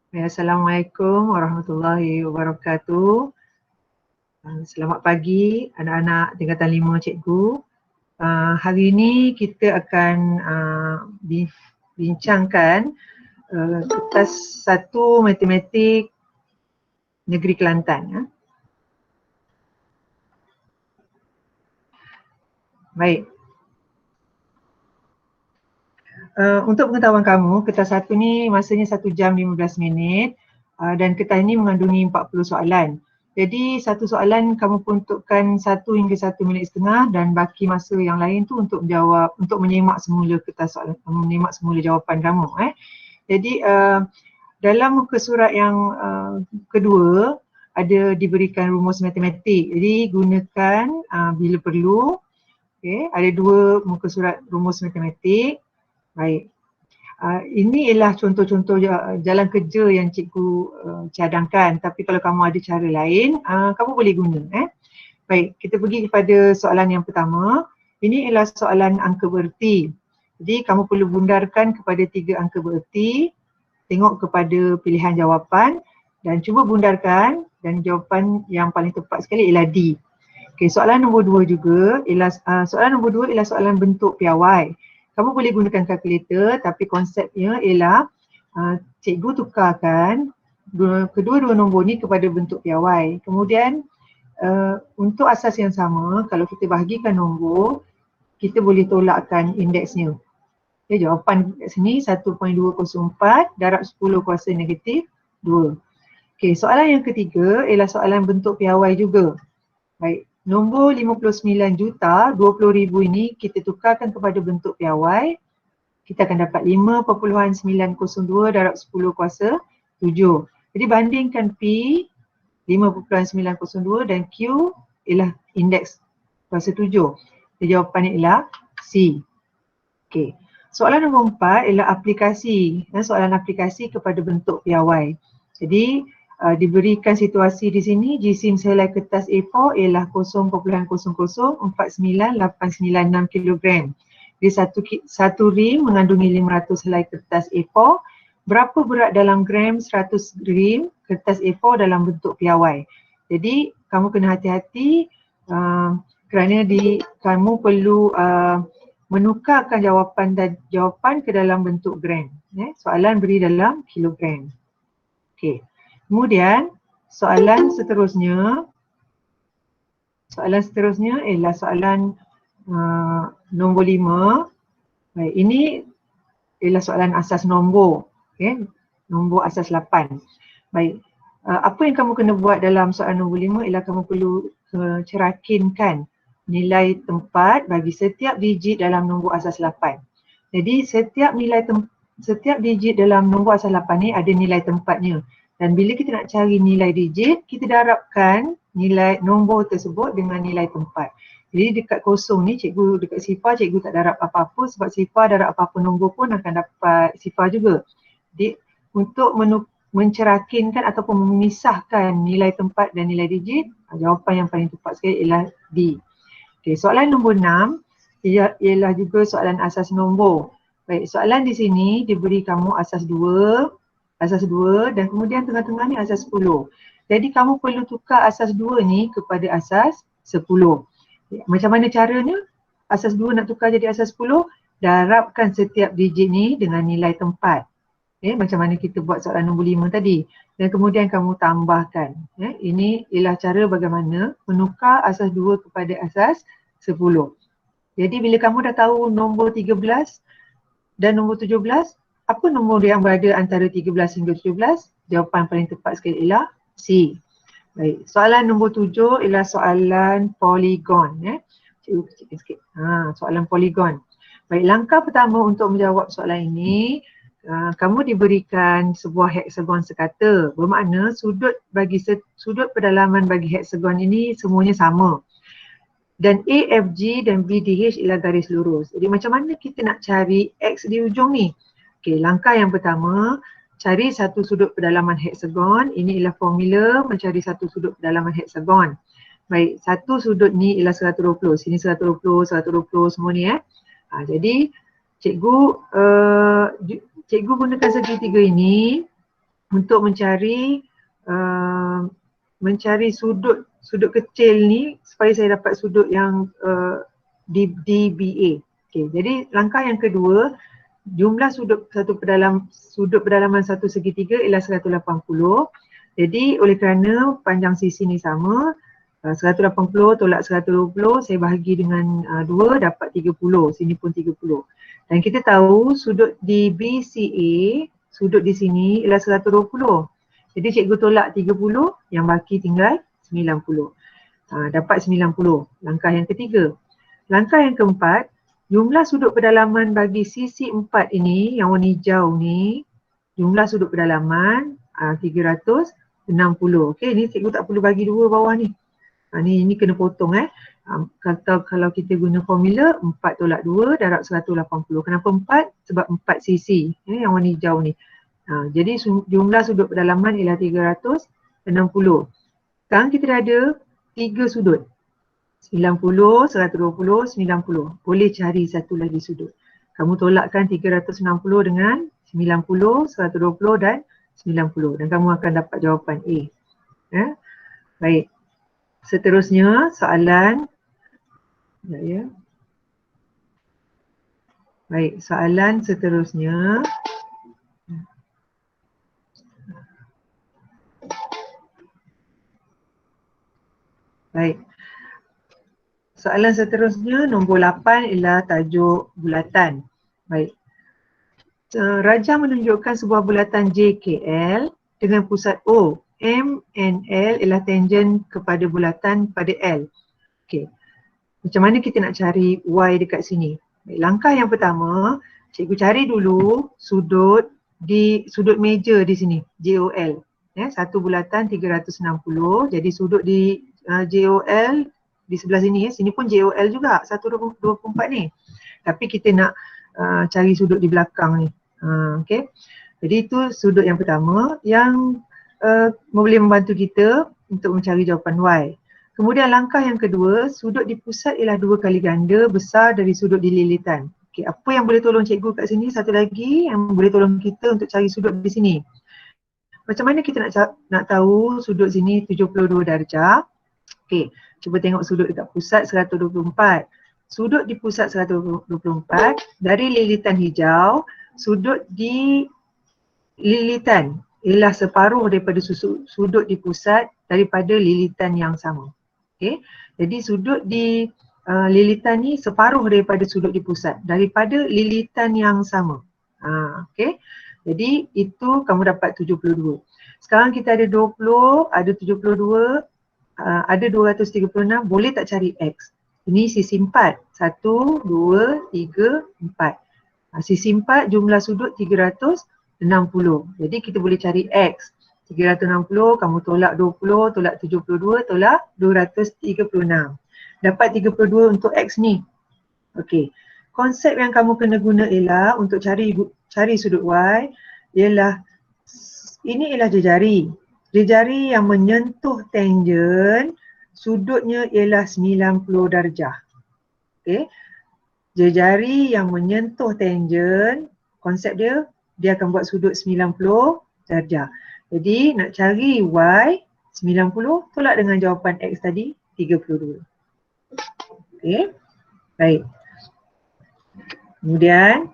Assalamualaikum warahmatullahi wabarakatuh. Selamat pagi anak-anak tingkatan 5 cikgu. Hari ini kita akan bincangkan kertas 1 matematik Negeri Kelantan. Baik. Untuk pengetahuan kamu, kertas 1 ni masanya 1 jam 15 minit dan kertas ini mengandungi 40 soalan. Jadi satu soalan kamu peruntukkan 1 hingga 1 minit setengah dan baki masa yang lain tu untuk menjawab, untuk menyimak semula kertas soalan, menyimak semula jawapan kamu. Jadi dalam muka surat yang kedua ada diberikan rumus matematik. Jadi gunakan bila perlu. Okay, ada 2 muka surat rumus matematik. Baik. Ini ialah contoh-contoh jalan kerja yang cikgu cadangkan, tapi kalau kamu ada cara lain, kamu boleh guna. Baik, kita pergi kepada soalan yang pertama. Ini ialah soalan angka bererti. Jadi kamu perlu bundarkan kepada 3 angka bererti, tengok kepada pilihan jawapan dan cuba bundarkan dan jawapan yang paling tepat sekali ialah D. Okay, soalan nombor 2 juga ialah soalan nombor 2 ialah soalan bentuk piawai. Kamu boleh gunakan kalkulator tapi konsepnya ialah cikgu tukarkan kedua-dua nombor ni kepada bentuk piawai. Kemudian untuk asas yang sama, kalau kita bahagikan nombor, kita boleh tolakkan indeksnya. Okay, jawapan kat sini 1.204 darab 10 kuasa negatif 2. Okay, soalan yang ketiga ialah soalan bentuk piawai juga. Baik. Nombor 59 juta 20,000 ini kita tukarkan kepada bentuk piawai. Kita akan dapat 5.902 darab 10 kuasa 7. Jadi bandingkan P 5.902 dan Q ialah indeks kuasa 7. Jadi jawapannya ialah C. Okey. Soalan nombor 4 ialah aplikasi. Soalan aplikasi kepada bentuk piawai. Jadi diberikan situasi di sini, jisim selai kertas A4 ialah 0.00498996 kg. Jadi satu rim mengandungi 500 helai kertas A4. Berapa berat dalam gram 100 rim kertas A4 dalam bentuk piawai? Jadi kamu kena hati-hati kerana kamu perlu menukarkan jawapan ke dalam bentuk gram. Soalan beri dalam kilogram. Okey. Kemudian soalan seterusnya ialah soalan nombor 5. Baik, ini ialah soalan asas nombor. Okay. Nombor asas 8. Baik, apa yang kamu kena buat dalam soalan nombor 5 ialah kamu perlu cerakinkan nilai tempat bagi setiap digit dalam nombor asas 8. Jadi setiap digit dalam nombor asas 8 ni ada nilai tempatnya. Dan bila kita nak cari nilai digit, kita darabkan nilai nombor tersebut dengan nilai tempat. Jadi dekat kosong ni, dekat sifar cikgu tak darab apa-apa sebab sifar darab apa-apa nombor pun akan dapat sifar juga. Jadi untuk mencerakinkan ataupun memisahkan nilai tempat dan nilai digit, jawapan yang paling tepat sekali ialah D. Okay, soalan nombor 6 ialah juga soalan asas nombor. Baik, soalan di sini diberi kamu asas 2 dan kemudian tengah-tengah ni asas 10. Jadi kamu perlu tukar asas 2 ni kepada asas 10. Macam mana caranya? Asas 2 nak tukar jadi asas 10, darabkan setiap digit ni dengan nilai tempat. Macam mana kita buat soalan nombor 5 tadi. Dan kemudian kamu tambahkan. Ini ialah cara bagaimana menukar asas 2 kepada asas 10. Jadi bila kamu dah tahu nombor 13 dan nombor 17, apa nombor yang berada antara 13 hingga 17? Jawapan paling tepat sekali ialah C. Baik, soalan nombor 7 ialah soalan poligon. Cikgu kecilkan sikit. Soalan poligon. Baik, langkah pertama untuk menjawab soalan ini, kamu diberikan sebuah heksagon sekata. Bermakna sudut pedalaman bagi heksagon ini semuanya sama. Dan AFG dan BDH ialah garis lurus. Jadi macam mana kita nak cari X di ujung ni? Okey, langkah yang pertama, cari satu sudut pedalaman heksagon. Ini ialah formula mencari satu sudut pedalaman heksagon. Baik, satu sudut ni ialah 120. Sini 120, 120 semua ni Jadi cikgu gunakan segitiga ini untuk mencari sudut kecil ni supaya saya dapat sudut yang DBA. Okey, jadi langkah yang kedua, jumlah sudut pedalaman satu segitiga ialah 180. Jadi oleh kerana panjang sisi ni sama, 180 tolak 120 saya bahagi dengan 2 dapat 30, sini pun 30. Dan kita tahu sudut di BCA, sudut di sini ialah 120. Jadi cikgu tolak 30, yang baki tinggal 90. Dapat 90, langkah yang ketiga. Langkah yang keempat, jumlah sudut pedalaman bagi sisi 4 ini, yang warna hijau ni, jumlah sudut pedalaman 360. Okey, ni cikgu tak perlu bagi 2 bawah ni. Ni kena potong kalau kita guna formula 4 tolak 2 darab 180. Kenapa 4? Sebab 4 sisi yang warna hijau ni. Jadi jumlah sudut pedalaman ialah 360. Sekarang kita dah ada 3 sudut. 90, 120, 90. Boleh cari satu lagi sudut. Kamu tolakkan 360 dengan 90, 120 dan 90. Dan kamu akan dapat jawapan A. Baik. Seterusnya soalan. Baik, soalan seterusnya. Baik. Soalan seterusnya nombor 8 ialah tajuk bulatan. Baik. Raja menunjukkan sebuah bulatan JKL dengan pusat O. M and L ialah tangen kepada bulatan pada L. Okey. Macam mana kita nak cari Y dekat sini? Baik, langkah yang pertama, cikgu cari dulu sudut meja di sini, JOL. Satu bulatan 360. Jadi sudut di JOL di sebelah sini, sini pun JOL juga 124 ni. Tapi kita nak cari sudut di belakang ni. Okey. Jadi itu sudut yang pertama yang boleh membantu kita untuk mencari jawapan Y. Kemudian langkah yang kedua, sudut di pusat ialah 2 kali ganda besar dari sudut di lilitan. Okey, apa yang boleh tolong cikgu kat sini? Satu lagi yang boleh tolong kita untuk cari sudut di sini. Macam mana kita nak tahu sudut sini 72 darjah? Okey, cuba tengok sudut dekat pusat 124. Sudut di pusat 124 dari lilitan hijau, sudut di lilitan ialah separuh daripada sudut di pusat daripada lilitan yang sama. Okey, jadi sudut di lilitan ni separuh daripada sudut di pusat daripada lilitan yang sama. Okey, jadi itu kamu dapat 72. Sekarang kita ada 20, ada 72, ada 236, boleh tak cari X? Ini sisi 4, 1, 2, 3, 4. Sisi 4 jumlah sudut 360. Jadi kita boleh cari X. 360, kamu tolak 20, tolak 72, tolak 236. Dapat 32 untuk X ni. Okey. Konsep yang kamu kena guna ialah untuk cari sudut Y ialah ini ialah jejari. Jejari yang menyentuh tangen, sudutnya ialah 90 darjah. Okey. Jejari yang menyentuh tangen, konsep dia akan buat sudut 90 darjah. Jadi nak cari Y 90 tolak dengan jawapan X tadi 32. Okey. Baik. Kemudian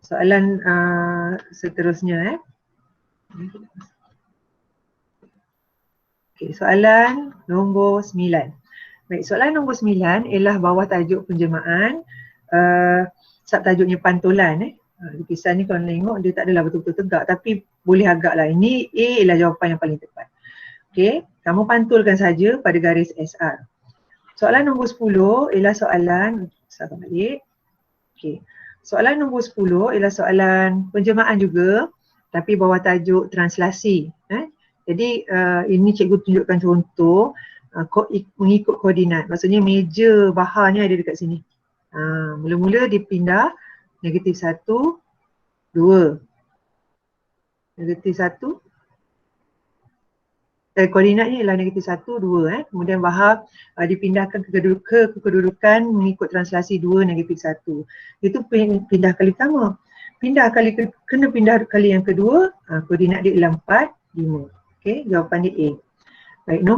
soalan seterusnya Okey, soalan nombor 9. Baik, soalan nombor 9 ialah bawah tajuk penjemahan. Subtajuknya pantulan. Lukisan ni kalau tengok dia tak adalah betul-betul tegak tapi boleh agak lah. Ini A ialah jawapan yang paling tepat. Okey, kamu pantulkan saja pada garis SR. Soalan nombor 10 ialah soalan, sabar balik. Okey, soalan nombor 10 ialah soalan penjemahan juga tapi bawah tajuk translasi. Jadi ini cikgu tunjukkan contoh mengikut koordinat. Maksudnya meja bahar ni ada dekat sini. Mula-mula dipindah negatif 1, 2. Negatif 1. Koordinatnya ialah negatif 1, 2. Kemudian bahar dipindahkan ke kedudukan mengikut translasi 2, negatif 1. Itu pindah kali pertama. kena pindah kali yang kedua, koordinat dia ialah 4, 5. Okey, jawapan dia A. Baik, nombor